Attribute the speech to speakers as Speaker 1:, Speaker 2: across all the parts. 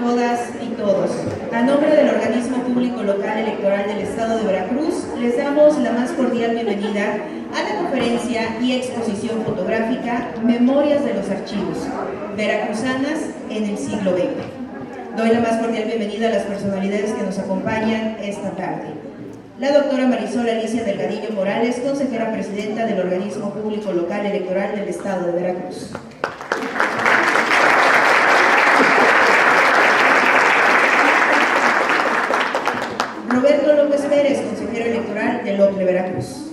Speaker 1: todas y todos. A nombre del Organismo Público Local Electoral del Estado de Veracruz, les damos la más cordial bienvenida a la conferencia y exposición fotográfica Memorias de los Archivos, Veracruzanas en el siglo XX. Doy la más cordial bienvenida a las personalidades que nos acompañan esta tarde. La doctora Marisol Alicia Delgadillo Morales, consejera presidenta del Organismo Público Local Electoral del Estado de Veracruz. Roberto López Pérez, consejero electoral del OPLE Veracruz.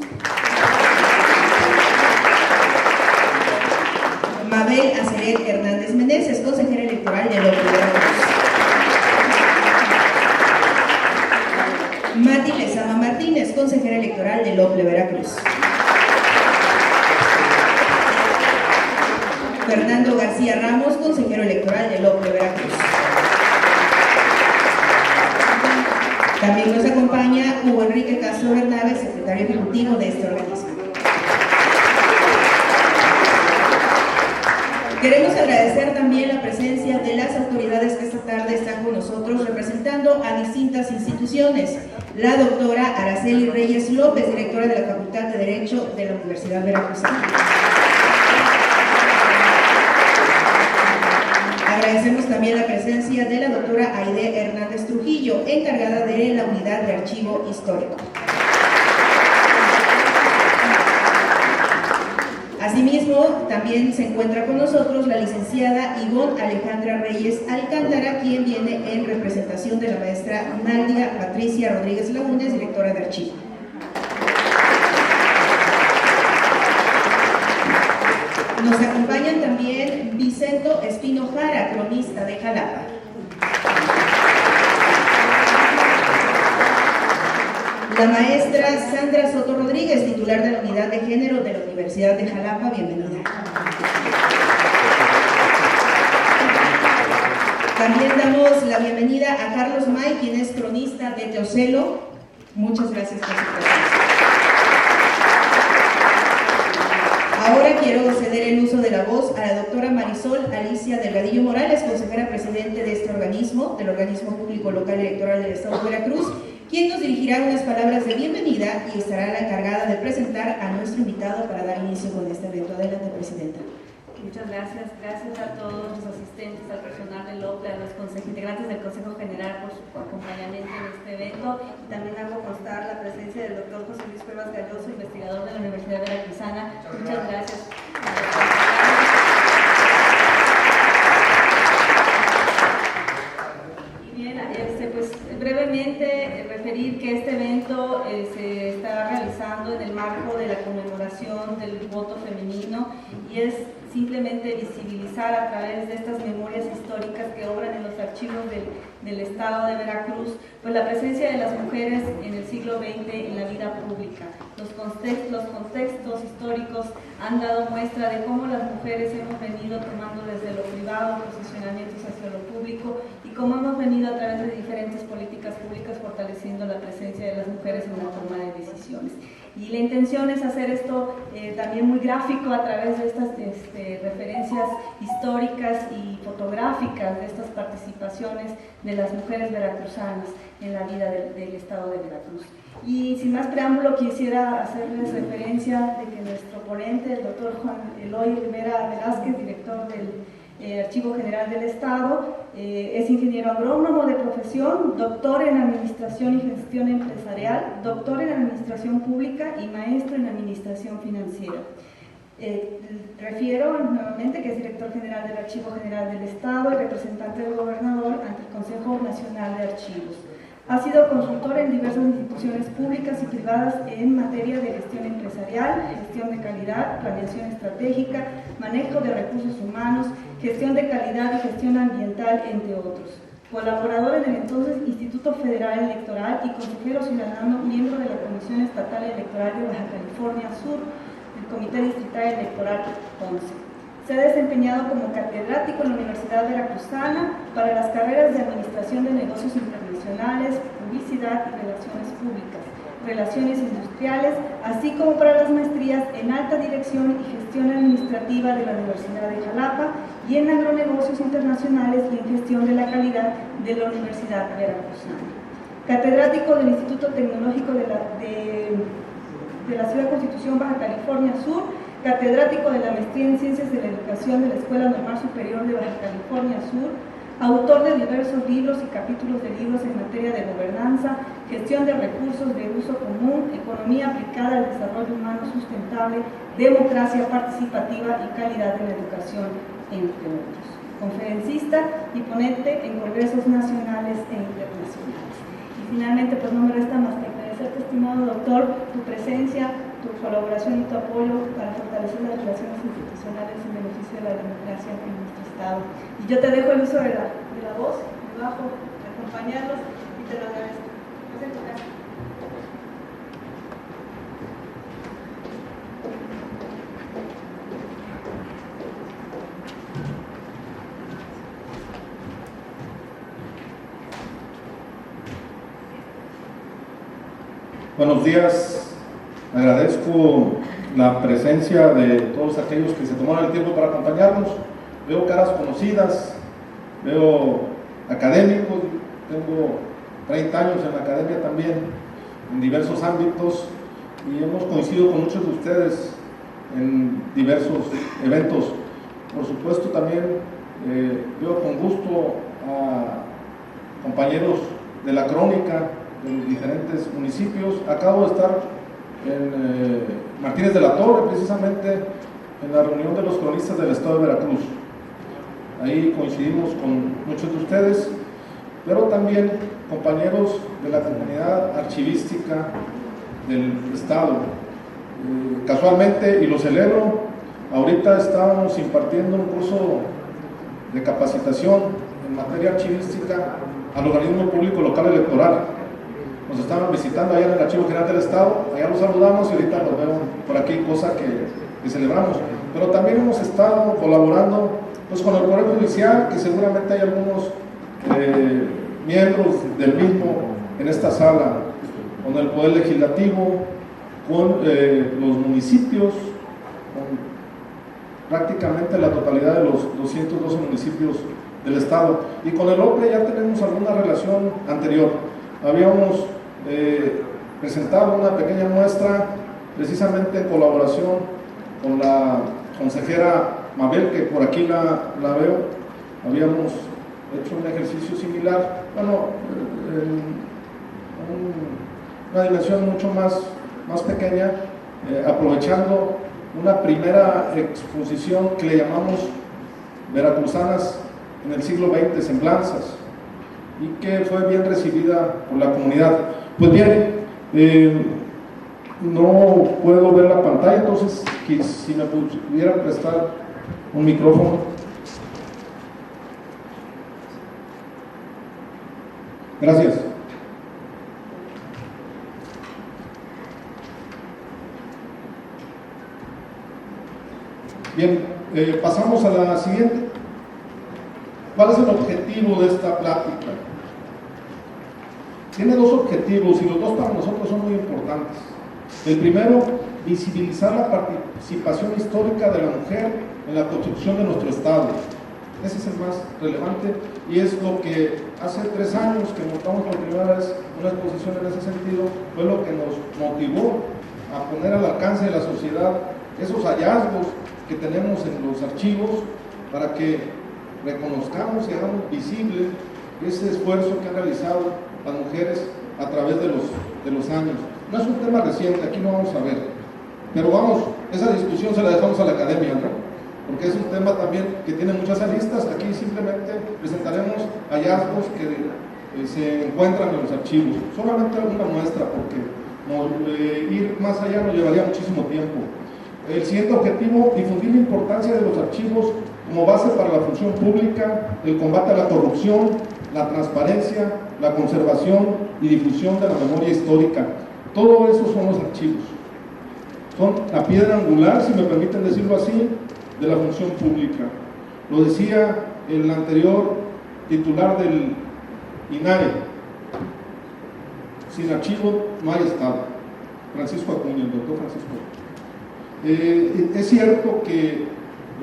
Speaker 1: Mabel Aceret Hernández Meneses, consejera electoral del OPLE Veracruz. Mati Lezama Martínez, consejera electoral del OPLE Veracruz. Fernando García Ramos, consejero electoral del OPLE Veracruz. También nos acompaña Hugo Enrique Castro Bernabe, secretario ejecutivo de este organismo. Queremos agradecer también la presencia de las autoridades que esta tarde están con nosotros representando a distintas instituciones. La doctora Araceli Reyes López, directora de la Facultad de Derecho de la Universidad Veracruzana. Agradecemos también la presencia de la doctora Aide Hernández Trujillo, encargada de la Unidad de Archivo Histórico. Asimismo, también se encuentra con nosotros la licenciada Ivonne Alejandra Reyes Alcántara, quien viene en representación de la maestra Nadia Patricia Rodríguez Laúnez, directora de Archivo. Nos acompañan también Vicento Espino Jara, cronista de Jalapa. La maestra Sandra Soto Rodríguez, titular de la Unidad de Género de la Universidad de Jalapa, bienvenida. También damos la bienvenida a Carlos May, quien es cronista de Teocelo. Muchas gracias por su presencia. Ahora quiero ceder el uso de la voz a la doctora Marisol Alicia Delgadillo Morales, consejera presidente de este organismo, del Organismo Público Local Electoral del Estado de Veracruz, quien nos dirigirá unas palabras de bienvenida y estará la encargada de presentar a nuestro invitado para dar inicio con este evento. Adelante, presidenta.
Speaker 2: Muchas gracias. Gracias a todos los asistentes, al personal del OPLE, a los integrantes del Consejo General por su acompañamiento en este evento. Y también hago constar la presencia del doctor José Luis Cuevas Galloso, investigador de la Universidad Veracruzana. Muchas gracias. Pues brevemente referir que este evento se está realizando en el marco de la conmemoración del voto femenino y es simplemente visibilizar a través de estas memorias históricas que obran en los archivos del Estado de Veracruz, pues la presencia de las mujeres en el siglo XX en la vida pública. Los contextos históricos han dado muestra de cómo las mujeres hemos venido tomando desde lo privado posicionamientos hacia lo público y cómo hemos venido a través de diferentes políticas públicas fortaleciendo la presencia de las mujeres en la toma de decisiones. Y la intención es hacer esto también muy gráfico a través de estas referencias históricas y fotográficas de estas participaciones de las mujeres veracruzanas en la vida del Estado de Veracruz. Y sin más preámbulo, quisiera hacerles referencia de que nuestro ponente, el doctor Juan Eloy Rivera Velázquez, director del Archivo General del Estado, es ingeniero agrónomo de profesión, doctor en Administración y Gestión Empresarial, doctor en Administración Pública y maestro en Administración Financiera. Refiero nuevamente que es director general del Archivo General del Estado y representante del gobernador ante el Consejo Nacional de Archivos. Ha sido consultor en diversas instituciones públicas y privadas en materia de gestión empresarial, gestión de calidad, planeación estratégica, manejo de recursos humanos, gestión de calidad y gestión ambiental, entre otros. Colaborador en el entonces Instituto Federal Electoral y consejero ciudadano, miembro de la Comisión Estatal Electoral de Baja California Sur, del Comité Distrital Electoral 11. Se ha desempeñado como catedrático en la Universidad Veracruzana para las carreras de Administración de Negocios Internacionales, Publicidad y Relaciones Públicas, Relaciones Industriales, así como para las maestrías en Alta Dirección y Gestión Administrativa de la Universidad de Jalapa y en Agronegocios Internacionales y en Gestión de la Calidad de la Universidad Veracruzana. Catedrático del Instituto Tecnológico de la Ciudad Constitución, Baja California Sur, catedrático de la Maestría en Ciencias de la Educación de la Escuela Normal Superior de Baja California Sur, autor de diversos libros y capítulos de libros en materia de gobernanza, gestión de recursos de uso común, economía aplicada al desarrollo humano sustentable, democracia participativa y calidad en la educación, entre otros. Conferencista y ponente en congresos nacionales e internacionales. Y finalmente, pues no me resta más que agradecerte, estimado doctor, tu presencia, tu colaboración y tu apoyo para fortalecer las relaciones institucionales en beneficio de la democracia en nuestro Estado. Y yo te dejo el uso de la voz, debajo, de acompañarlos, y te lo agradezco. Estás en tu casa.
Speaker 3: Buenos días. Agradezco la presencia de todos aquellos que se tomaron el tiempo para acompañarnos. Veo caras conocidas, veo académicos, tengo 30 años en la academia también, en diversos ámbitos, y hemos coincidido con muchos de ustedes en diversos eventos. Por supuesto también veo con gusto a compañeros de la crónica de los diferentes municipios. Acabo de estar en Martínez de la Torre, precisamente en la reunión de los cronistas del Estado de Veracruz. Ahí coincidimos con muchos de ustedes, pero también compañeros de la comunidad archivística del Estado. Casualmente, y lo celebro, ahorita estábamos impartiendo un curso de capacitación en materia archivística al organismo público local electoral. Nos estaban visitando allá en el Archivo General del Estado, allá los saludamos y ahorita los veo por aquí, cosa que celebramos. Pero también hemos estado colaborando pues, con el Poder Judicial, que seguramente hay algunos miembros del mismo en esta sala, con el Poder Legislativo, con los municipios, con prácticamente la totalidad de los 212 municipios del Estado. Y con el OPRE ya tenemos alguna relación anterior. Habíamos presentado una pequeña muestra precisamente en colaboración con la consejera Mabel, que por aquí la veo. Habíamos hecho un ejercicio similar, bueno, en una dimensión mucho más pequeña, aprovechando una primera exposición que le llamamos Veracruzanas en el siglo XX, Semblanzas, y que fue bien recibida por la comunidad. Pues bien, no puedo ver la pantalla, entonces si me pudieran prestar un micrófono. Gracias. Bien, pasamos a la siguiente. ¿Cuál es el objetivo de esta plática? Tiene dos objetivos y los dos para nosotros son muy importantes. El primero, visibilizar la participación histórica de la mujer en la construcción de nuestro Estado. Ese es el más relevante y es lo que hace 3 años que montamos por primera vez una exposición en ese sentido, fue lo que nos motivó a poner al alcance de la sociedad esos hallazgos que tenemos en los archivos para que reconozcamos y hagamos visible ese esfuerzo que han realizado las mujeres a través de los años. No es un tema reciente, aquí lo vamos a ver, pero vamos, esa discusión se la dejamos a la academia, ¿no? Porque es un tema también que tiene muchas aristas. Aquí simplemente presentaremos hallazgos que se encuentran en los archivos, solamente alguna muestra, porque ir más allá nos llevaría muchísimo tiempo. El siguiente objetivo, difundir la importancia de los archivos como base para la función pública, el combate a la corrupción, la transparencia, la conservación y difusión de la memoria histórica. Todo eso son los archivos. Son la piedra angular, si me permiten decirlo así, de la función pública. Lo decía el anterior titular del INAE: sin archivo no hay Estado. Francisco Acuña, el doctor Francisco Acuña. Es cierto que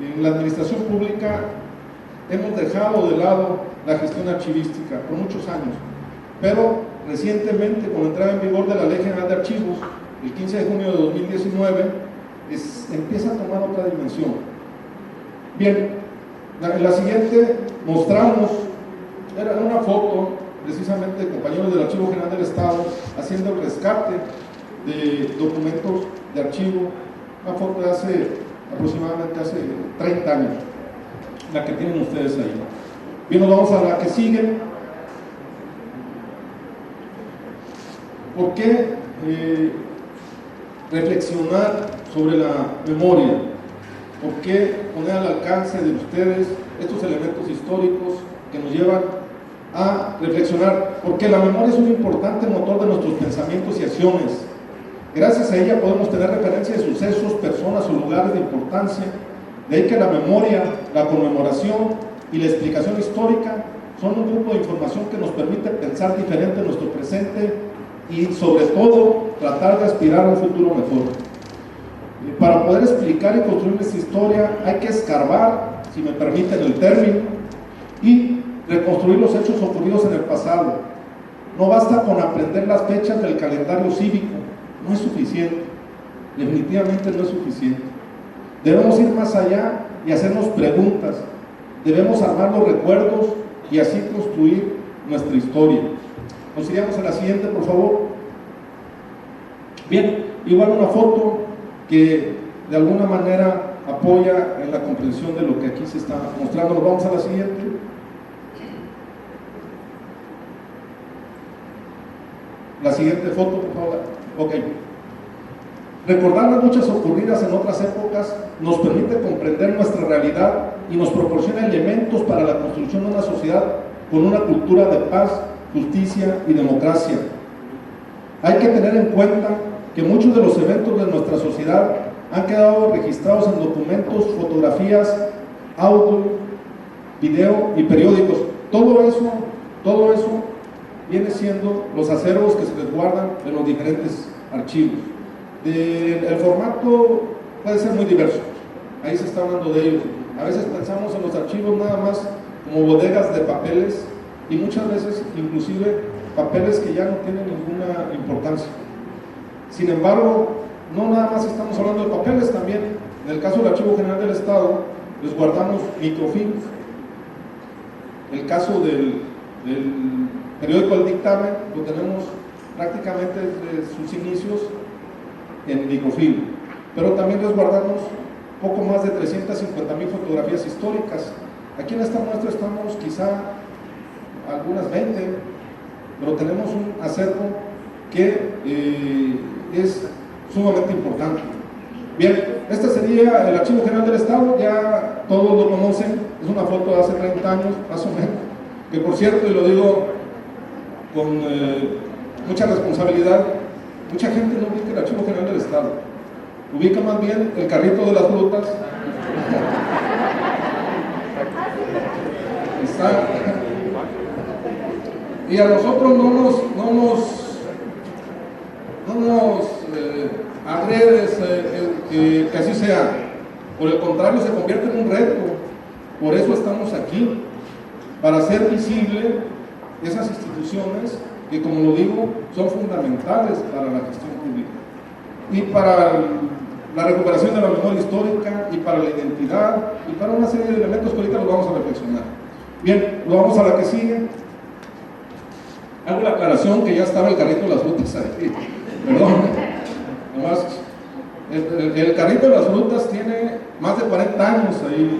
Speaker 3: en la administración pública hemos dejado de lado la gestión archivística por muchos años, pero recientemente, con la entrada en vigor de la Ley General de Archivos, el 15 de junio de 2019, empieza a tomar otra dimensión. Bien, en la siguiente mostramos, era una foto precisamente de compañeros del Archivo General del Estado haciendo el rescate de documentos de archivo, una foto de aproximadamente hace 30 años, la que tienen ustedes ahí. Bien, nos vamos a la que sigue. ¿Por qué reflexionar sobre la memoria? ¿Por qué poner al alcance de ustedes estos elementos históricos que nos llevan a reflexionar? Porque la memoria es un importante motor de nuestros pensamientos y acciones. Gracias a ella podemos tener referencia de sucesos, personas o lugares de importancia. De ahí que la memoria, la conmemoración y la explicación histórica son un grupo de información que nos permite pensar diferente en nuestro presente y sobre todo tratar de aspirar a un futuro mejor. Para poder explicar y construir esta historia hay que escarbar, si me permiten el término, y reconstruir los hechos ocurridos en el pasado. No basta con aprender las fechas del calendario cívico, no es suficiente, definitivamente no es suficiente. Debemos ir más allá y hacernos preguntas, debemos armar los recuerdos y así construir nuestra historia. Nos iríamos a la siguiente, por favor. Bien, igual una foto que de alguna manera apoya en la comprensión de lo que aquí se está mostrando. Nos vamos a la siguiente. La siguiente foto, por favor. Ok. Recordar las luchas ocurridas en otras épocas nos permite comprender nuestra realidad y nos proporciona elementos para la construcción de una sociedad con una cultura de paz, justicia y democracia. Hay que tener en cuenta que muchos de los eventos de nuestra sociedad han quedado registrados en documentos, fotografías, audio, video y periódicos. Todo eso viene siendo los acervos que se resguardan en los diferentes archivos. El formato puede ser muy diverso, ahí se está hablando de ellos. A veces pensamos en los archivos nada más como bodegas de papeles y muchas veces inclusive papeles que ya no tienen ninguna importancia. Sin embargo, no nada más estamos hablando de papeles, también en el caso del Archivo General del Estado les guardamos microfilms. El caso del periódico El Dictamen lo tenemos prácticamente desde sus inicios en microfilm, pero también les guardamos poco más de 350,000 fotografías históricas. Aquí en esta muestra estamos quizá algunas 20, pero tenemos un acervo que es sumamente importante. Bien, este sería el Archivo General del Estado, ya todos lo conocen, es una foto de hace 30 años, más o menos, que por cierto, y lo digo con mucha responsabilidad, mucha gente no ubica el Archivo General del Estado, ubica más bien el carrito de las frutas. Y a nosotros no nos agredes que así sea, por el contrario se convierte en un reto. Por eso estamos aquí, para hacer visible esas instituciones que, como lo digo, son fundamentales para la gestión pública y para la recuperación de la memoria histórica y para la identidad y para una serie de elementos que ahorita los vamos a reflexionar. Bien, lo vamos a la que sigue. Hago la aclaración que ya estaba el carrito de las frutas ahí. Perdón. Nomás, el carrito de las frutas tiene más de 40 años ahí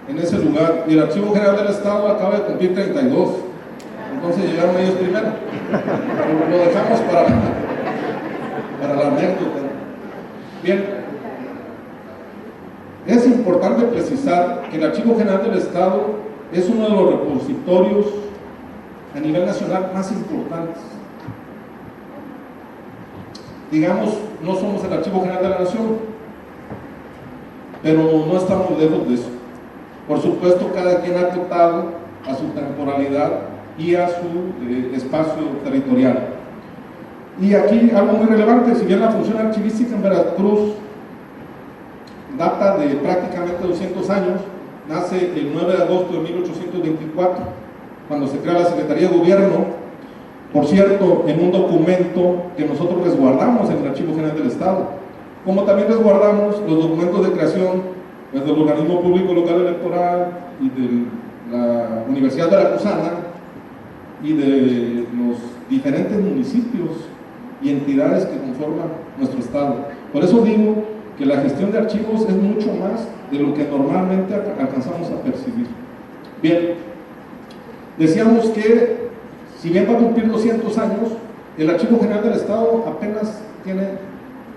Speaker 3: en ese lugar y el Archivo General del Estado acaba de cumplir 32. Entonces llegaron ellos primero. Lo dejamos para la anécdota. Bien, es importante precisar que el Archivo General del Estado es uno de los repositorios a nivel nacional más importantes. Digamos, no somos el Archivo General de la Nación, pero no estamos lejos de eso. Por supuesto, cada quien ha acotado a su temporalidad y a su espacio territorial. Y aquí algo muy relevante, si bien la función archivística en Veracruz data de prácticamente 200 años, nace el 9 de agosto de 1824, cuando se crea la Secretaría de Gobierno, por cierto, en un documento que nosotros resguardamos en el Archivo General del Estado, como también resguardamos los documentos de creación del Organismo Público Local Electoral y de la Universidad Veracruzana y de los diferentes municipios y entidades que conforman nuestro estado. Por eso digo que la gestión de archivos es mucho más de lo que normalmente alcanzamos a percibir. Bien, decíamos que si bien va a cumplir 200 años, el Archivo General del Estado apenas tiene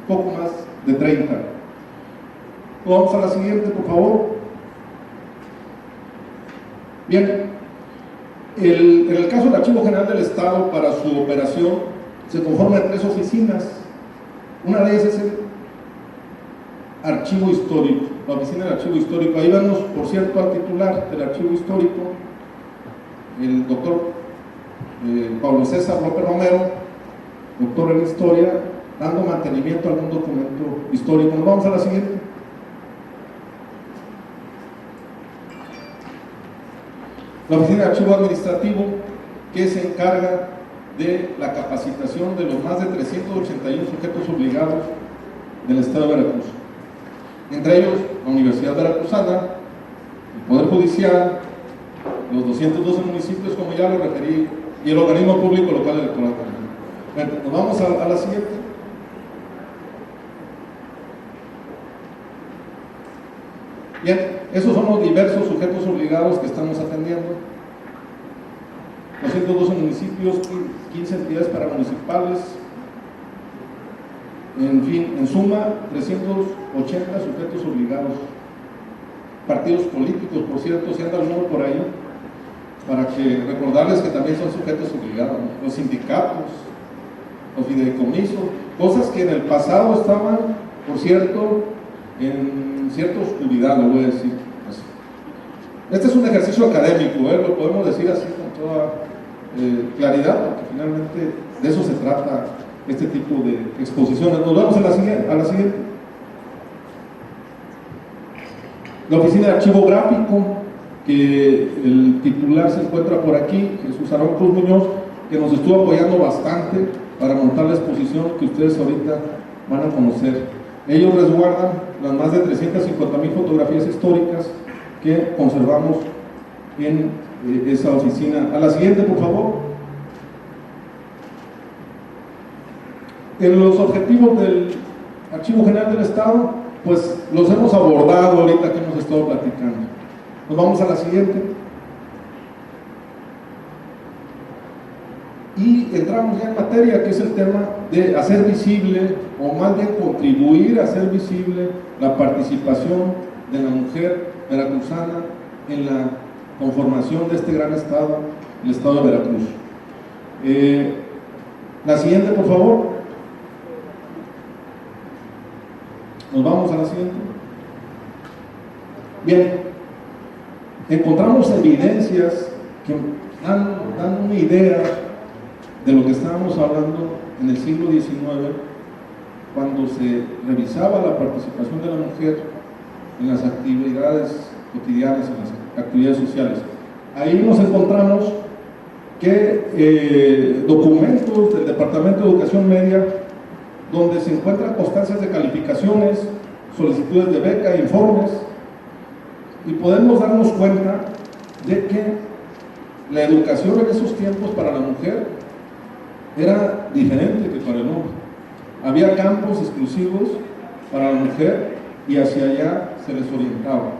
Speaker 3: poco más de 30. Vamos a la siguiente, por favor. Bien, en el caso del Archivo General del Estado, para su operación, se conforma de 3 oficinas. Una de ellas es el Archivo Histórico, la oficina del Archivo Histórico. Ahí vemos, por cierto, al titular del Archivo Histórico, el doctor Pablo César López Romero, doctor en Historia, dando mantenimiento a algún documento histórico. Nos vamos a la siguiente. La oficina de Archivo Administrativo, que se encarga de la capacitación de los más de 381 sujetos obligados del Estado de Veracruz, entre ellos la Universidad Veracruzana, el Poder Judicial, los 212 municipios, como ya lo referí, y el Organismo Público Local Electoral también. Bueno, nos vamos a la siguiente. Bien, esos son los diversos sujetos obligados que estamos atendiendo. 212 municipios, 15 entidades paramunicipales, en fin, en suma, 380 sujetos obligados. Partidos políticos, por cierto, si anda alguno por ahí, para que recordarles que también son sujetos obligados, ¿no? Los sindicatos, los fideicomisos, cosas que en el pasado estaban, por cierto, en cierta oscuridad, lo voy a decir así. Este es un ejercicio académico, lo podemos decir así con toda claridad, porque finalmente de eso se trata este tipo de exposiciones. Nos vamos a la siguiente. La oficina de archivo gráfico, que el titular se encuentra por aquí, Jesús Aarón Cruz Muñoz, que nos estuvo apoyando bastante para montar la exposición que ustedes ahorita van a conocer. Ellos resguardan las más de 350,000 fotografías históricas que conservamos en esa oficina. A la siguiente, por favor. En los objetivos del Archivo General del Estado, pues los hemos abordado ahorita que hemos estado platicando. Nos vamos a la siguiente. Y entramos ya en materia, que es el tema de hacer visible, o más bien contribuir a hacer visible la participación de la mujer veracruzana en la conformación de este gran estado, el estado de Veracruz. La siguiente, por favor. Nos vamos a la siguiente. Bien, encontramos evidencias que dan una idea de lo que estábamos hablando en el siglo XIX, cuando se revisaba la participación de la mujer en las actividades cotidianas, en las actividades sociales. Ahí nos encontramos que documentos del Departamento de Educación Media, donde se encuentran constancias de calificaciones, solicitudes de beca, informes, y podemos darnos cuenta de que la educación en esos tiempos para la mujer era diferente que para el hombre. Había campos exclusivos para la mujer y hacia allá se les orientaba.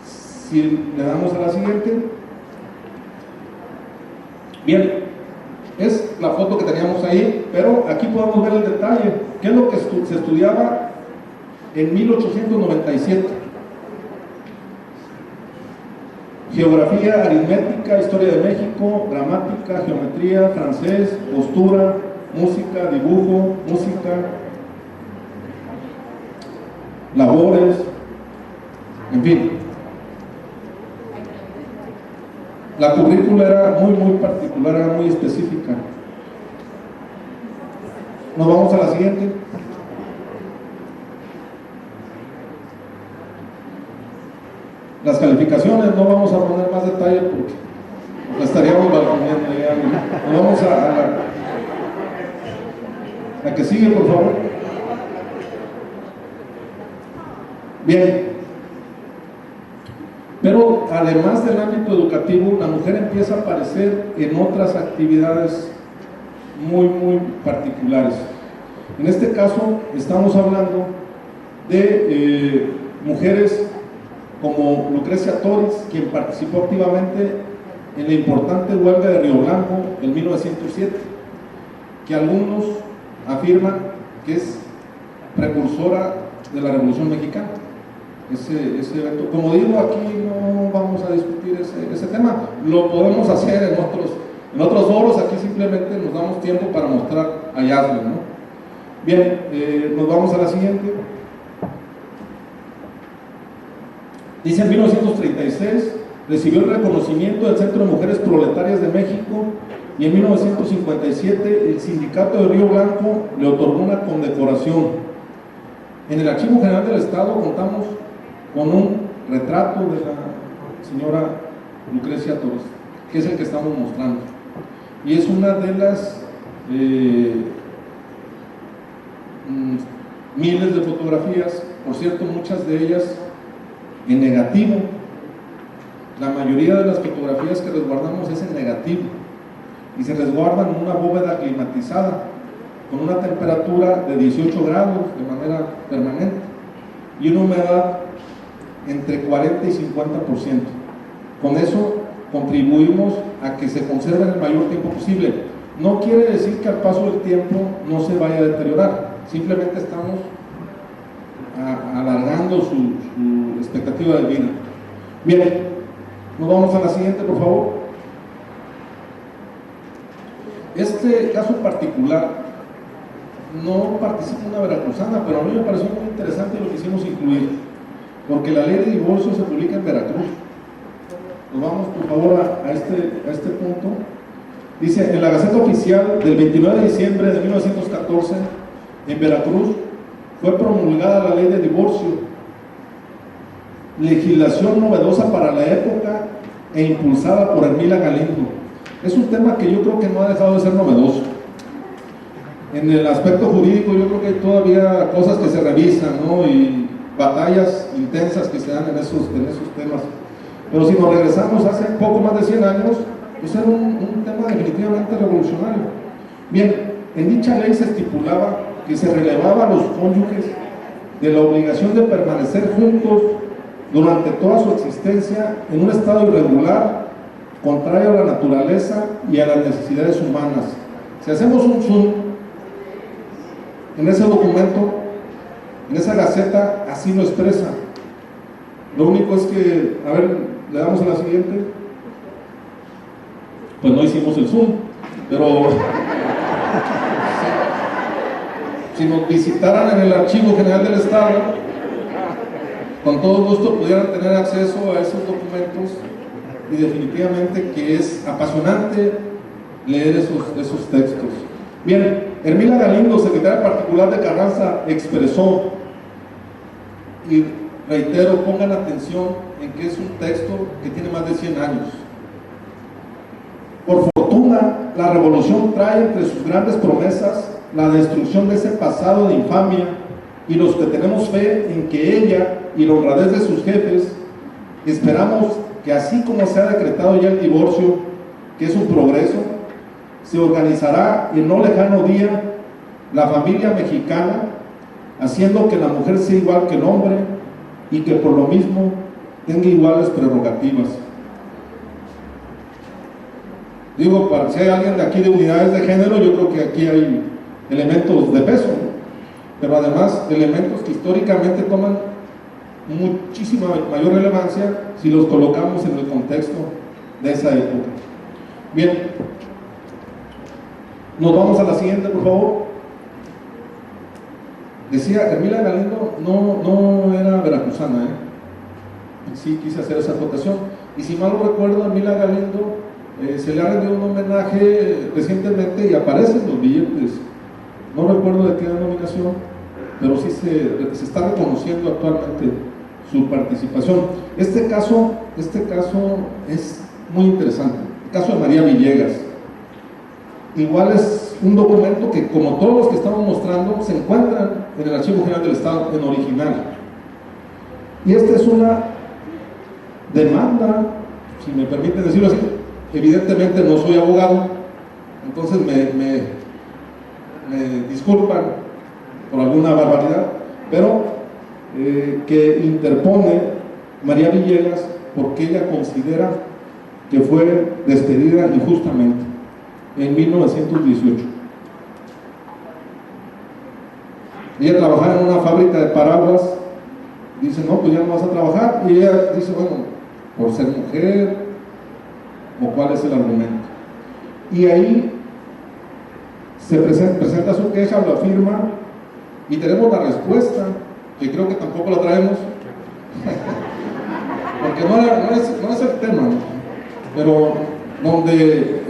Speaker 3: Si le damos a la siguiente. Bien, es la foto que teníamos ahí, pero aquí podemos ver el detalle. ¿Qué es lo que se estudiaba en 1897? Geografía, aritmética, historia de México, gramática, geometría, francés, postura, música, dibujo, música, labores, en fin. La currícula era muy particular, era muy específica. Nos vamos a la siguiente. Las calificaciones, no vamos a poner más detalle porque estaríamos balconeando. Nos vamos a la que sigue, por favor. Bien. Pero además del ámbito educativo, la mujer empieza a aparecer en otras actividades muy particulares. En este caso estamos hablando de mujeres como Lucrecia Torres, quien participó activamente en la importante huelga de Río Blanco en 1907, que algunos afirman que es precursora de la Revolución Mexicana. Ese evento, como digo, aquí no vamos a discutir ese tema, lo podemos hacer en otros foros, aquí simplemente nos damos tiempo para mostrar hallazgos, ¿no? Bien, nos vamos a la siguiente. Dice: en 1936 recibió el reconocimiento del Centro de Mujeres Proletarias de México, y en 1957 el Sindicato de Río Blanco le otorgó una condecoración. En el Archivo General del Estado contamos con un retrato de la señora Lucrecia Torres, que es el que estamos mostrando, y es una de las miles de fotografías, por cierto, muchas de ellas en negativo. La mayoría de las fotografías que resguardamos es en negativo y se resguardan en una bóveda climatizada con una temperatura de 18 grados de manera permanente y una humedad entre 40 y 50%. Con eso contribuimos a que se conserven el mayor tiempo posible. No quiere decir que al paso del tiempo no se vaya a deteriorar, simplemente estamos alargando su expectativa de vida. Bien, nos vamos a la siguiente, por favor. Este caso particular no participa una veracruzana, pero a mí me pareció muy interesante y lo quisimos incluir, porque la ley de divorcio se publica en Veracruz. Nos vamos, por favor, a este punto. Dice: en la Gaceta Oficial del 29 de diciembre de 1914, en Veracruz, fue promulgada la ley de divorcio, legislación novedosa para la época e impulsada por Hermila Galindo. Es un tema que yo creo que no ha dejado de ser novedoso. En el aspecto jurídico yo creo que hay todavía cosas que se revisan, ¿no? Y batallas intensas que se dan en esos temas. Pero si nos regresamos hace poco más de 100 años, pues era un tema definitivamente revolucionario. Bien, en dicha ley se estipulaba que se relevaba a los cónyuges de la obligación de permanecer juntos durante toda su existencia en un estado irregular, contrario a la naturaleza y a las necesidades humanas. Si hacemos un zoom en ese documento, en esa gaceta, así lo expresa. Lo único es que, a ver, le damos a la siguiente. Pues no hicimos el zoom, pero si nos visitaran en el Archivo General del Estado, con todo gusto pudieran tener acceso a esos documentos, y definitivamente que es apasionante leer esos textos. Bien, Hermila Galindo, secretaria particular de Carranza, expresó, y reitero, pongan atención en que es un texto que tiene más de 100 años. Por fortuna, la revolución trae entre sus grandes promesas la destrucción de ese pasado de infamia, y los que tenemos fe en que ella y la honradez de sus jefes, esperamos que así como se ha decretado ya el divorcio, que es un progreso, se organizará en no lejano día la familia mexicana, haciendo que la mujer sea igual que el hombre y que por lo mismo tenga iguales prerrogativas. Digo, si hay alguien de aquí de unidades de género, yo creo que aquí hay elementos de peso, pero además elementos que históricamente toman muchísima mayor relevancia si los colocamos en el contexto de esa época. Bien, nos vamos a la siguiente, por favor. Decía, Hermila Galindo no era veracruzana, sí quise hacer esa acotación, y si mal no recuerdo, Hermila Galindo se le ha rendido un homenaje recientemente y aparece en los billetes no recuerdo de qué denominación, pero sí se está reconociendo actualmente su participación. Este caso es muy interesante, el caso de María Villegas. Igual es un documento que, como todos los que estamos mostrando, se encuentran en el Archivo General del Estado en original. Y esta es una demanda, si me permiten decirlo así. Evidentemente no soy abogado, entonces me disculpan por alguna barbaridad, pero que interpone María Villegas porque ella considera que fue despedida injustamente en 1918. Ella trabajaba en una fábrica de paraguas. Dice, no, pues ya no vas a trabajar. Y ella dice, bueno, por ser mujer, o cuál es el argumento. Y ahí se presenta su queja, lo afirma, y tenemos la respuesta, que creo que tampoco la traemos, porque no es el tema, ¿no? Pero donde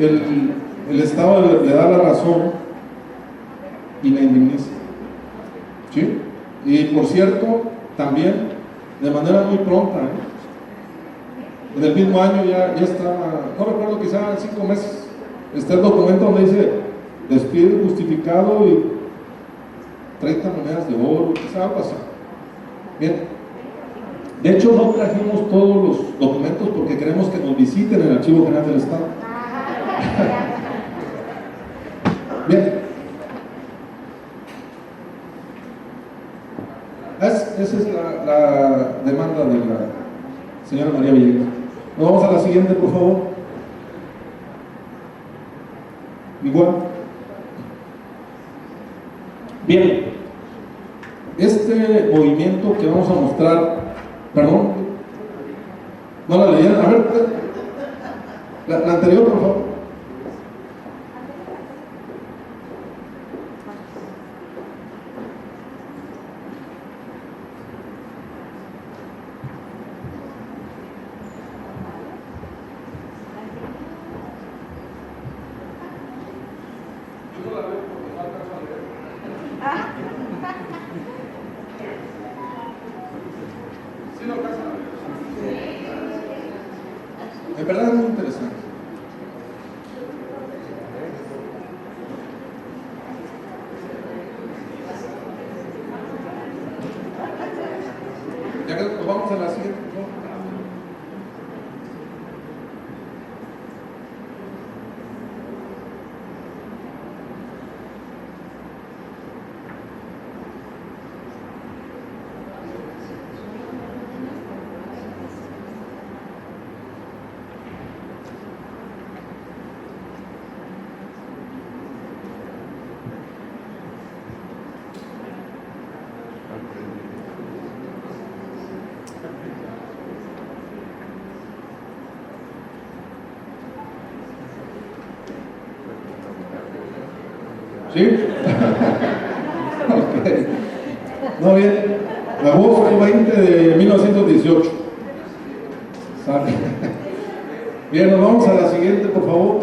Speaker 3: el Estado le da la razón y la indemniza. ¿Sí? Y por cierto, también de manera muy pronta, en el mismo año ya está, no recuerdo, quizá en 5 meses, está el documento donde dice despido justificado y 30 monedas de oro, quizá algo así. Bien, de hecho no trajimos todos los documentos porque queremos que nos visiten en el Archivo General del Estado. Bien, esa es la demanda de la señora María Villegas. Nos vamos a la siguiente, por favor. Igual. Bien, este movimiento que vamos a mostrar, perdón, no la leyeron, a ver, la anterior, por favor. En verdad es muy interesante. Ya que nos vamos a la siguiente, por favor. ¿Sí? Okay. No, bien. Agosto 20 de 1918. ¿Sabe? Bien, nos vamos a la siguiente, por favor.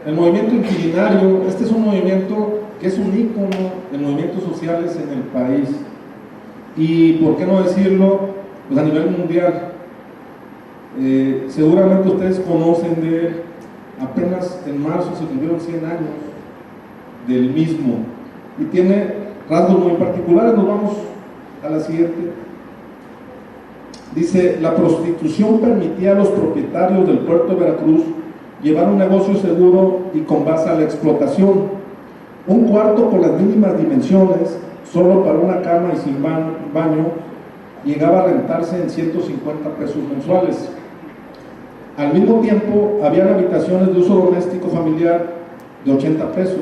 Speaker 3: El movimiento inquilinario. Este es un movimiento que es un ícono de movimientos sociales en el país. Y, ¿por qué no decirlo? Pues a nivel mundial. Seguramente ustedes conocen de él. Apenas en marzo se cumplieron 100 años del mismo y tiene rasgos muy particulares. Nos vamos a la siguiente. Dice, la prostitución permitía a los propietarios del puerto de Veracruz llevar un negocio seguro y con base a la explotación. Un cuarto con las mínimas dimensiones, solo para una cama y sin baño, llegaba a rentarse en 150 pesos mensuales. Al mismo tiempo, habían habitaciones de uso doméstico familiar de 80 pesos.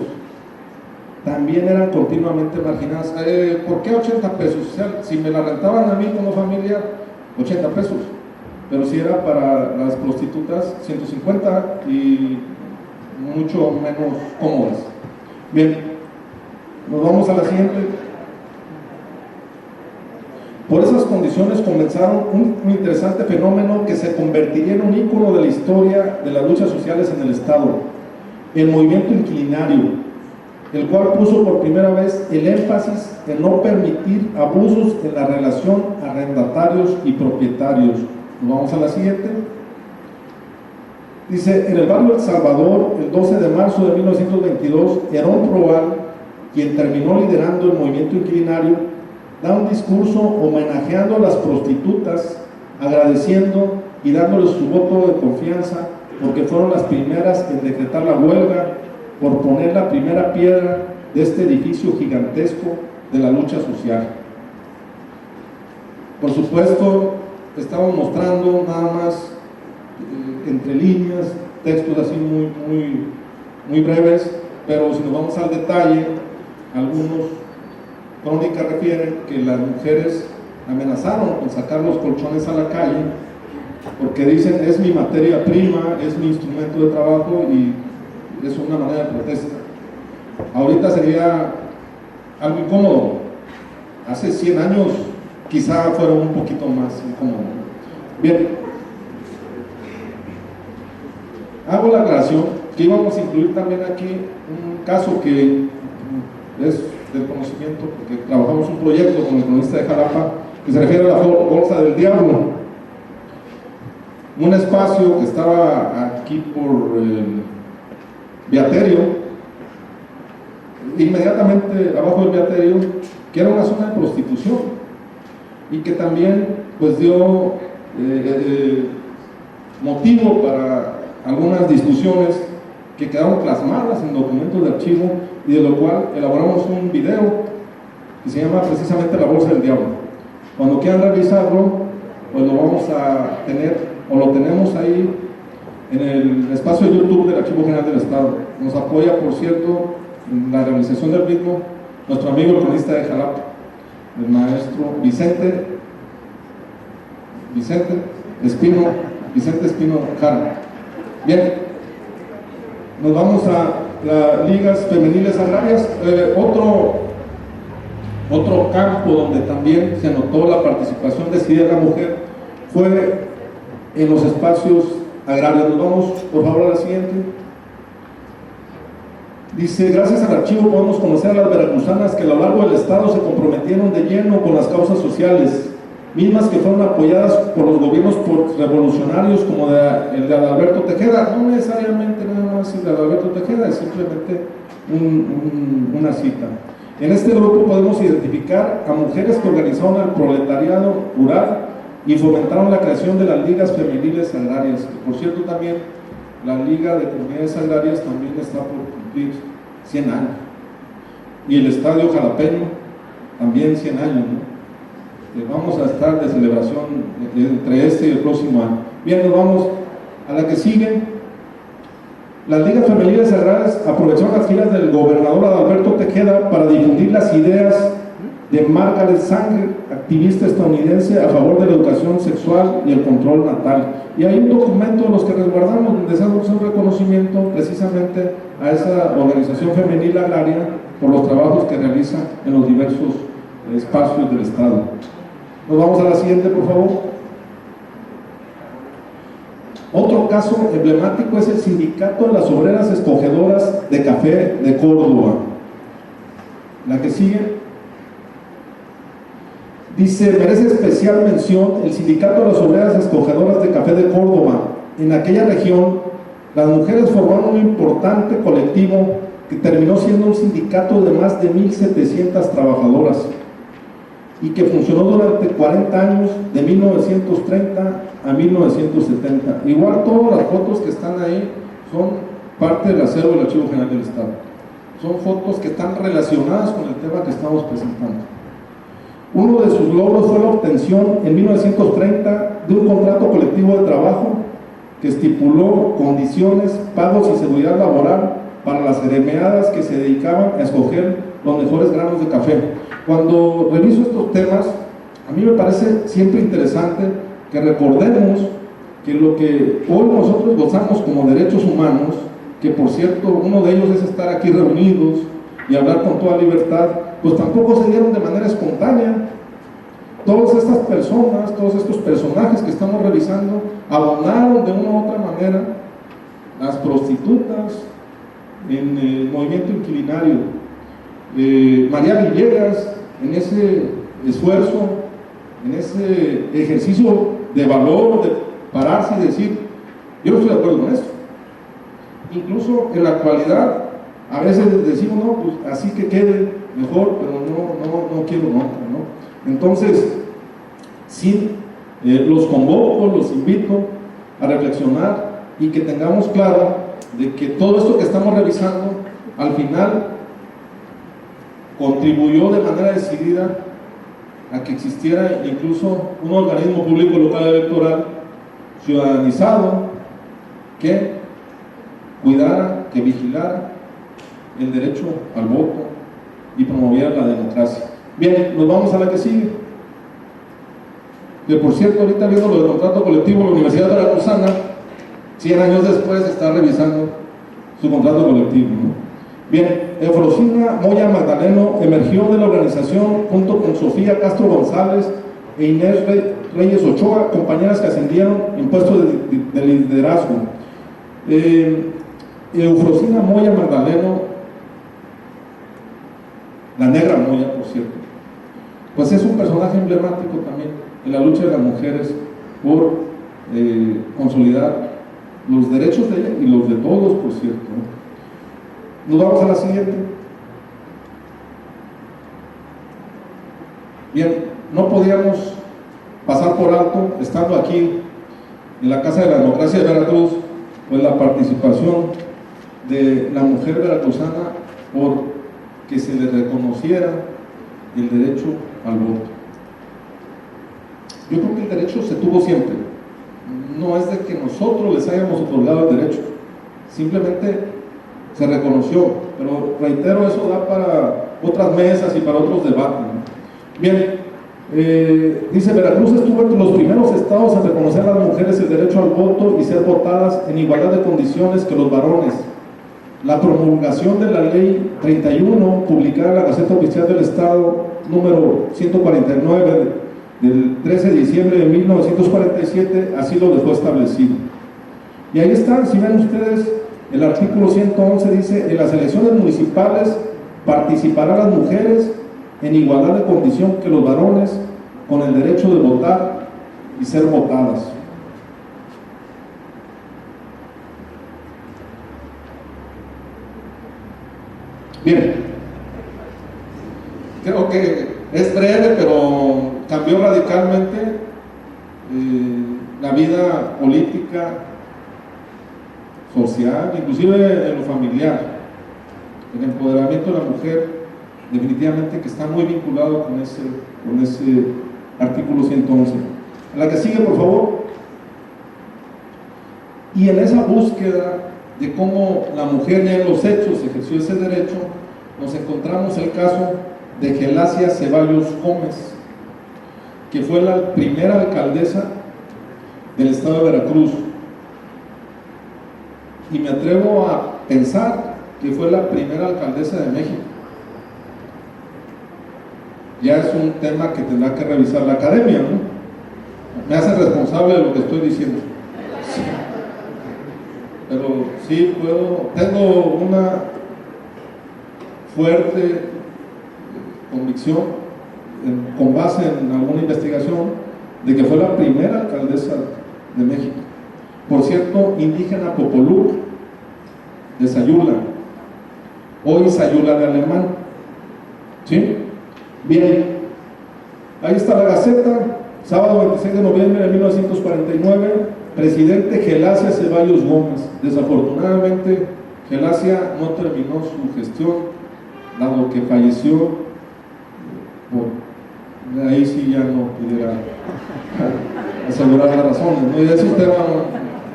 Speaker 3: También eran continuamente marginadas. ¿Por qué 80 pesos? O sea, si me la rentaban a mí como familia, 80 pesos. Pero si era para las prostitutas, 150 y mucho menos cómodas. Bien, nos vamos a la siguiente. Por esas condiciones comenzaron un interesante fenómeno que se convertiría en un ícono de la historia de las luchas sociales en el Estado, el movimiento inquilinario. el cual puso por primera vez el énfasis en no permitir abusos en la relación arrendatarios y propietarios. Nos vamos a la siguiente. Dice, en el barrio El Salvador, el 12 de marzo de 1922, Herón Proal, quien terminó liderando el movimiento inquilinario, da un discurso homenajeando a las prostitutas, agradeciendo y dándoles su voto de confianza porque fueron las primeras en decretar la huelga por poner la primera piedra de este edificio gigantesco de la lucha social. Por supuesto, estamos mostrando nada más entre líneas, textos así muy breves, pero si nos vamos al detalle, algunos crónicas refieren que las mujeres amenazaron con sacar los colchones a la calle porque dicen es mi materia prima, es mi instrumento de trabajo y es una manera de protesta. Ahorita sería algo incómodo, hace 100 años quizá fuera un poquito más incómodo. Bien, hago la aclaración que íbamos a incluir también aquí un caso que es del conocimiento, porque trabajamos un proyecto con el cronista de Jalapa que se refiere a la Bolsa del Diablo, un espacio que estaba aquí por el Beaterio, inmediatamente abajo del Beaterio, que era una zona de prostitución y que también pues dio motivo para algunas discusiones que quedaron plasmadas en documentos de archivo y de lo cual elaboramos un video que se llama precisamente La Bolsa del Diablo. Cuando quieran revisarlo, pues lo vamos a tener, o lo tenemos ahí en el espacio de YouTube del Archivo General del Estado. Nos apoya, por cierto, en la realización del mismo, nuestro amigo el cronista de Jalapa, el maestro Vicente Espino Jara. Bien, nos vamos a las ligas femeniles agrarias, otro campo donde también se notó la participación decidida de la mujer fue en los espacios agrarios. Nos vamos por favor a la siguiente. Dice, gracias al archivo podemos conocer a las veracruzanas que a lo largo del estado se comprometieron de lleno con las causas sociales, mismas que fueron apoyadas por los gobiernos revolucionarios como el de Adalberto Tejeda, no necesariamente nada más el de Adalberto Tejeda, es simplemente una cita. En este grupo podemos identificar a mujeres que organizaron al proletariado rural y fomentaron la creación de las ligas femeniles agrarias, que por cierto también la Liga de Comunidades Agrarias también está por cumplir 100 años, y el Estadio Jalapeño también 100 años, ¿no? Vamos a estar de celebración entre este y el próximo año. Bien, nos vamos a la que sigue. Las ligas femeniles agrarias aprovecharon las giras del gobernador Adalberto Tejeda para difundir las ideas de Margaret Sanger, activista estadounidense a favor de la educación sexual y el control natal. Y hay un documento de los que resguardamos donde se hace un reconocimiento precisamente a esa organización femenil agraria por los trabajos que realiza en los diversos espacios del Estado. Nos vamos a la siguiente, por favor. Otro caso emblemático es el Sindicato de las Obreras Escogedoras de Café de Córdoba. La que sigue. Dice, merece especial mención el Sindicato de las Obreras Escogedoras de Café de Córdoba. En aquella región, las mujeres formaron un importante colectivo que terminó siendo un sindicato de más de 1,700 trabajadoras y que funcionó durante 40 años, de 1930 a 1970. Igual todas las fotos que están ahí son parte del acervo del Archivo General del Estado. Son fotos que están relacionadas con el tema que estamos presentando. Uno de sus logros fue la obtención en 1930 de un contrato colectivo de trabajo que estipuló condiciones, pagos y seguridad laboral para las gremiadas que se dedicaban a escoger los mejores granos de café. Cuando reviso estos temas, a mí me parece siempre interesante que recordemos que lo que hoy nosotros gozamos como derechos humanos, que por cierto uno de ellos es estar aquí reunidos y hablar con toda libertad, pues tampoco se dieron de manera espontánea. Todas estas personas, todos estos personajes que estamos revisando, abonaron de una u otra manera las prostitutas en el movimiento inquilinario, María Villegas, en ese esfuerzo, en ese ejercicio de valor, de pararse y decir, yo no estoy de acuerdo con esto. Incluso en la actualidad, a veces decimos, no, pues así que quede mejor, pero no quiero nota, ¿no? Entonces, sí, los convoco, los invito a reflexionar y que tengamos claro de que todo esto que estamos revisando, al final, contribuyó de manera decidida a que existiera incluso un organismo público local electoral ciudadanizado que cuidara, que vigilara el derecho al voto y promoviera la democracia. Bien, nos vamos a la que sigue. Que por cierto, ahorita viendo lo del contrato colectivo de la Universidad Veracruzana, 100 años después está revisando su contrato colectivo, ¿no? Bien, Eufrosina Moya Magdaleno emergió de la organización junto con Sofía Castro González e Inés Reyes Ochoa, compañeras que ascendieron en puestos de liderazgo. Eufrosina Moya Magdaleno, la negra Moya, por cierto, pues es un personaje emblemático también en la lucha de las mujeres por consolidar los derechos de ella y los de todos, por cierto, ¿no? Nos vamos a la siguiente. Bien, no podíamos pasar por alto, estando aquí en la Casa de la Democracia de Veracruz, pues la participación de la mujer veracruzana por que se le reconociera el derecho al voto. Yo creo que el derecho se tuvo siempre, no es de que nosotros les hayamos otorgado el derecho, simplemente se reconoció, pero reitero, eso da para otras mesas y para otros debates, ¿no? Bien, dice, Veracruz estuvo entre los primeros estados en reconocer a las mujeres el derecho al voto y ser votadas en igualdad de condiciones que los varones. La promulgación de la ley 31, publicada en la Gaceta Oficial del Estado, número 149, del 13 de diciembre de 1947, así lo dejó establecido. Y ahí están, si ven ustedes, el artículo 111 dice, en las elecciones municipales participarán las mujeres en igualdad de condición que los varones, con el derecho de votar y ser votadas. Bien, creo que es breve, pero cambió radicalmente la vida política, social, inclusive en lo familiar. El empoderamiento de la mujer definitivamente que está muy vinculado con ese artículo 111. A la que sigue, por favor. Y en esa búsqueda de cómo la mujer ya en los hechos ejerció ese derecho, nos encontramos el caso de Gelasia Ceballos Gómez, que fue la primera alcaldesa del estado de Veracruz. Y me atrevo a pensar que fue la primera alcaldesa de México. Ya es un tema que tendrá que revisar la academia, ¿no? Me hace responsable de lo que estoy diciendo. Sí. Pero sí tengo una fuerte convicción, con base en alguna investigación, de que fue la primera alcaldesa de México. Por cierto, indígena Popoluc de Sayula, hoy Sayula de Alemán. ¿Sí? Bien, ahí está la Gaceta, sábado 26 de noviembre de 1949, presidente Gelasia Ceballos Gómez. Desafortunadamente, Gelasia no terminó su gestión, dado que falleció. Ahí sí ya no pudiera asegurar las razones, ¿no? Y es un tema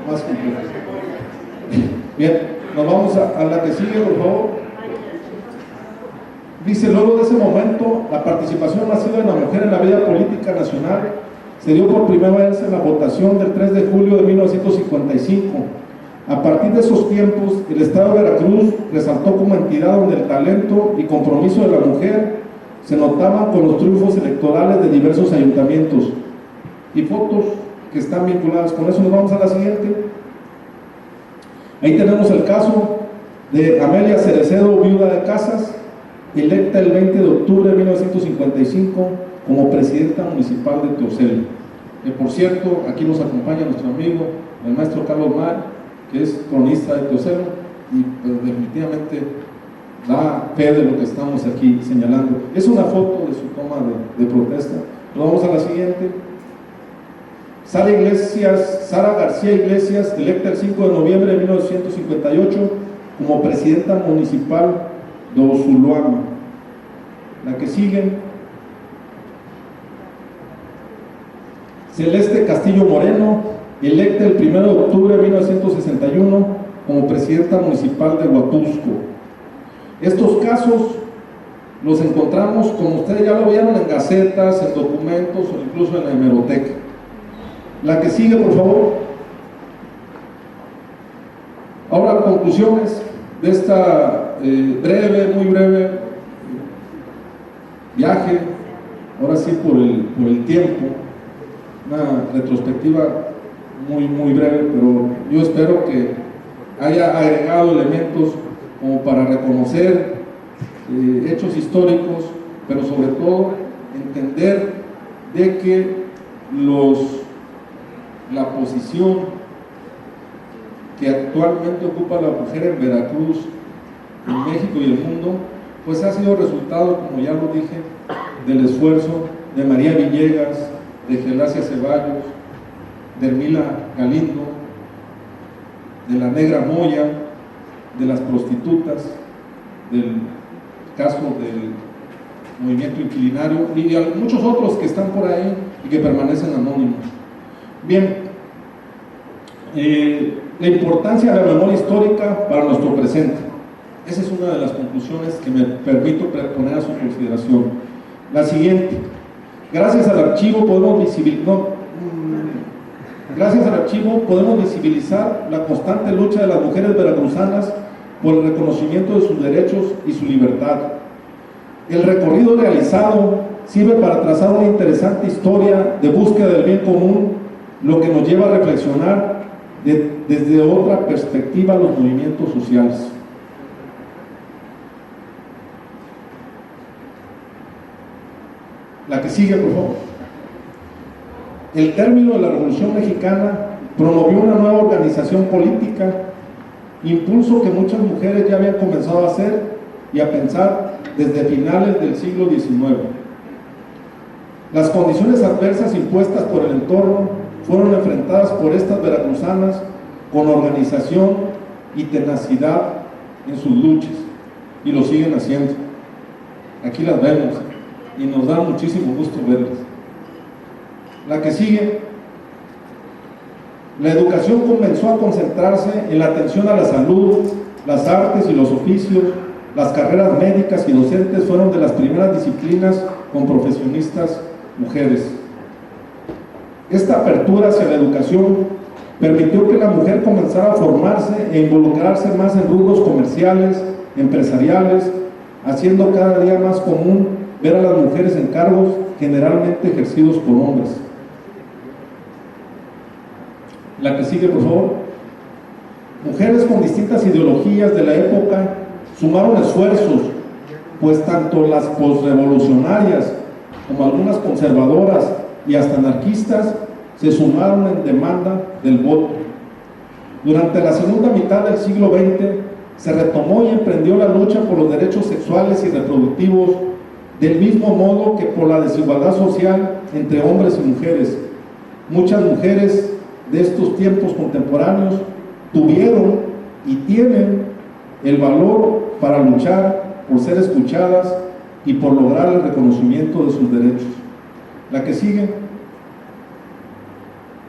Speaker 3: más complejo. Bien, nos vamos a la que sigue, por favor. Dice, luego de ese momento, la participación masiva de la mujer en la vida política nacional se dio por primera vez en la votación del 3 de julio de 1955. A partir de esos tiempos, el estado de Veracruz resaltó como entidad donde el talento y compromiso de la mujer se notaban con los triunfos electorales de diversos ayuntamientos. Y fotos que están vinculadas con eso. Nos vamos a la siguiente. Ahí tenemos el caso de Amelia Cerecedo, viuda de Casas, electa el 20 de octubre de 1955 como presidenta municipal de Teocelo. Que por cierto, aquí nos acompaña nuestro amigo, el maestro Carlos Mar, que es cronista de Teocelo, y pues, definitivamente da fe de lo que estamos aquí señalando. Es una foto de su toma de protesta. Pero vamos a la siguiente. Sara García Iglesias, electa el 5 de noviembre de 1958 como presidenta municipal de Osuluama. La que sigue. Celeste Castillo Moreno, electa el 1 de octubre de 1961 como presidenta municipal de Huatusco. Estos casos los encontramos, como ustedes ya lo vieron, en gacetas, en documentos o incluso en la hemeroteca. La que sigue, por favor. Ahora, conclusiones de esta muy breve viaje, ahora sí por el tiempo, una retrospectiva muy breve, pero yo espero que haya agregado elementos como para reconocer hechos históricos, pero sobre todo entender de que la posición que actualmente ocupa la mujer en Veracruz, en México y el mundo, pues ha sido resultado, como ya lo dije, del esfuerzo de María Villegas, de Gelacia Ceballos, de Hermila Galindo, de la Negra Moya, de las prostitutas, del caso del movimiento inquilinario y de muchos otros que están por ahí y que permanecen anónimos. Bien, la importancia de la memoria histórica para nuestro presente. Esa es una de las conclusiones que me permito poner a su consideración. La siguiente. Gracias al archivo podemos visibilizar la constante lucha de las mujeres veracruzanas por el reconocimiento de sus derechos y su libertad. El recorrido realizado sirve para trazar una interesante historia de búsqueda del bien común, lo que nos lleva a reflexionar desde otra perspectiva los movimientos sociales. La que sigue, por favor. El término de la Revolución Mexicana promovió una nueva organización política, impulso que muchas mujeres ya habían comenzado a hacer y a pensar desde finales del siglo XIX. Las condiciones adversas impuestas por el entorno fueron enfrentadas por estas veracruzanas con organización y tenacidad en sus luchas, y lo siguen haciendo. Aquí las vemos y nos da muchísimo gusto verlas. La que sigue. La educación comenzó a concentrarse en la atención a la salud, las artes y los oficios. Las carreras médicas y docentes fueron de las primeras disciplinas con profesionistas mujeres. Esta apertura hacia la educación permitió que la mujer comenzara a formarse e involucrarse más en rubros comerciales, empresariales, haciendo cada día más común ver a las mujeres en cargos generalmente ejercidos por hombres. La que sigue, por favor. Mujeres con distintas ideologías de la época sumaron esfuerzos, pues tanto las posrevolucionarias como algunas conservadoras y hasta anarquistas se sumaron en demanda del voto. Durante la segunda mitad del siglo XX se retomó y emprendió la lucha por los derechos sexuales y reproductivos, del mismo modo que por la desigualdad social entre hombres y mujeres. Muchas mujeres de estos tiempos contemporáneos tuvieron y tienen el valor para luchar por ser escuchadas y por lograr el reconocimiento de sus derechos. La que sigue.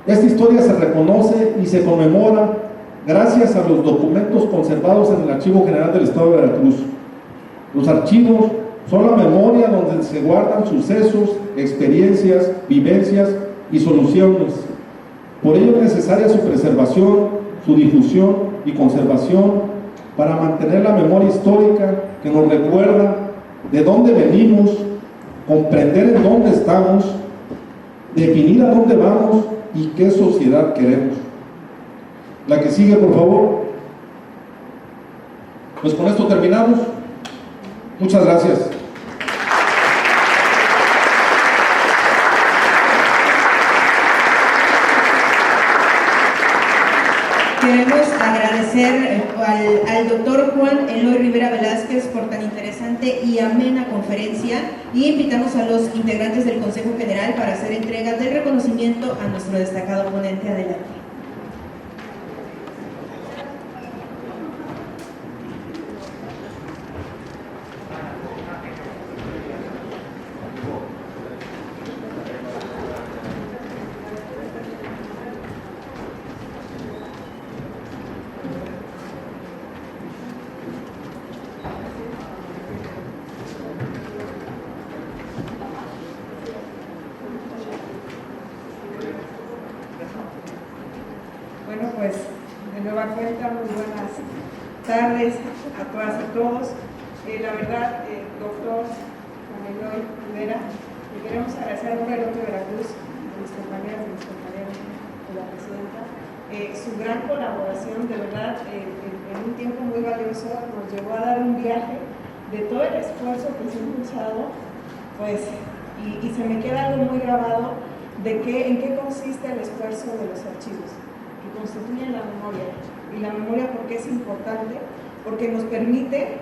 Speaker 3: Esta historia se reconoce y se conmemora gracias a los documentos conservados en el Archivo General del Estado de Veracruz. Los archivos son la memoria donde se guardan sucesos, experiencias, vivencias y soluciones. Por ello es necesaria su preservación, su difusión y conservación para mantener la memoria histórica que nos recuerda de dónde venimos, comprender en dónde estamos, definir a dónde vamos y qué sociedad queremos. La que sigue, por favor. Pues con esto terminamos. Muchas gracias.
Speaker 1: Queremos agradecer al doctor Juan Eloy Rivera Velázquez por tan interesante y amena conferencia, y invitamos a los integrantes del Consejo General para hacer entrega del reconocimiento a nuestro destacado ponente. Adelante.
Speaker 4: Bueno, pues de nueva cuenta, muy buenas tardes a todas y todos. La verdad, doctor Juan Eloy Rivera, le queremos agradecer al nombre del Otro Veracruz, a mis compañeras y mis compañeros de la presidenta, su gran colaboración, de verdad, en un tiempo muy valioso, nos llevó a dar un viaje de todo el esfuerzo que se ha impulsado, pues, y se me queda algo muy grabado de en qué consiste el esfuerzo de los archivos que constituyen la memoria. Y la memoria, ¿por qué es importante? Porque nos permite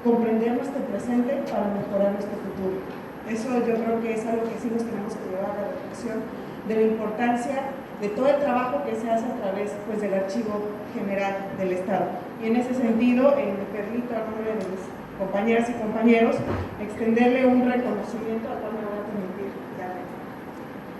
Speaker 4: comprender nuestro presente para mejorar nuestro futuro. Eso yo creo que es algo que sí nos tenemos que llevar a la reflexión de la importancia de todo el trabajo que se hace a través, pues, del Archivo General del Estado. Y en ese sentido, me permito, a nombre de mis compañeras y compañeros, extenderle un reconocimiento al cual me voy a permitir darle.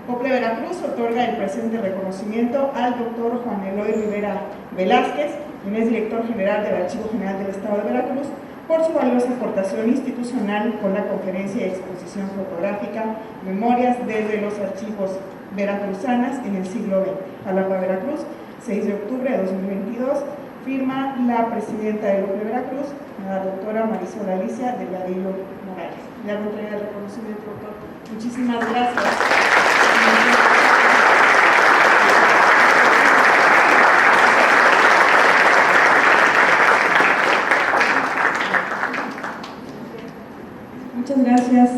Speaker 4: COPLE Veracruz otorga el presente reconocimiento al doctor Juan Eloy Rivera Velázquez, quien es director general del Archivo General del Estado de Veracruz, por su valiosa aportación institucional con la conferencia y exposición fotográfica Memorias desde los archivos veracruzanas en el siglo XX. Jalapa, Veracruz, 6 de octubre de 2022, firma la presidenta de COPLE Veracruz, la doctora Marisol Alicia Delgadillo Morales. Le hago entrega el reconocimiento, doctor. Muchísimas gracias.
Speaker 2: Muchas gracias,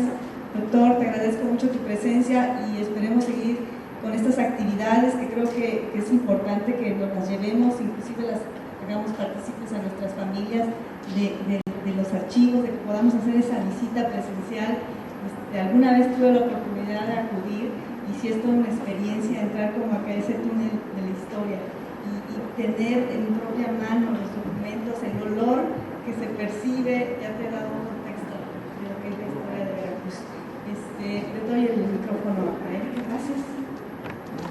Speaker 2: doctor. Te agradezco mucho tu presencia y esperemos seguir con estas actividades que creo que es importante que nos las llevemos, inclusive las hagamos partícipes a nuestras familias de los archivos, de que podamos hacer esa visita presencial. Alguna vez tuve la oportunidad de acudir y sí es toda una experiencia entrar como acá a ese túnel de la historia y tener en propia mano los documentos, el olor que se percibe, ya te he dado un contexto de lo que es la historia de Veracruz. Le doy el micrófono a él. Gracias.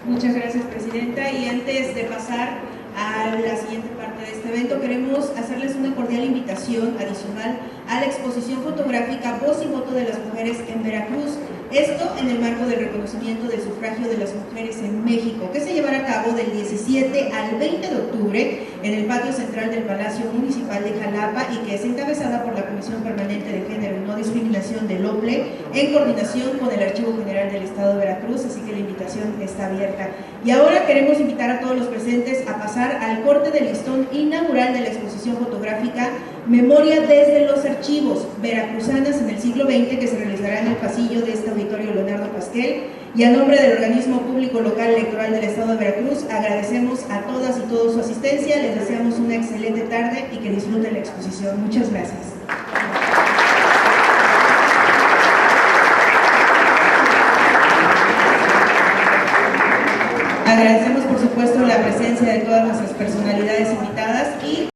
Speaker 1: Muchas gracias, presidenta. Y antes de pasar a la siguiente parte de este evento, queremos hacerles una cordial invitación adicional a la exposición fotográfica Voz y Voto de las Mujeres en Veracruz. Esto en el marco del reconocimiento del sufragio de las mujeres en México, que se llevará a cabo del 17 al 20 de octubre en el patio central del Palacio Municipal de Jalapa y que es encabezada por la Comisión Permanente de Género y No Discriminación del OPLE en coordinación con el Archivo General del Estado de Veracruz, así que la invitación está abierta. Y ahora queremos invitar a todos los presentes a pasar al corte del listón inaugural de la exposición fotográfica Memoria desde los archivos veracruzanas en el siglo XX, que se realizará en el pasillo de este auditorio Leonardo Pasquel. Y a nombre del Organismo Público Local Electoral del Estado de Veracruz, agradecemos a todas y todos su asistencia, les deseamos una excelente tarde y que disfruten la exposición. Muchas gracias. Agradecemos, por supuesto, la presencia de todas nuestras personalidades invitadas y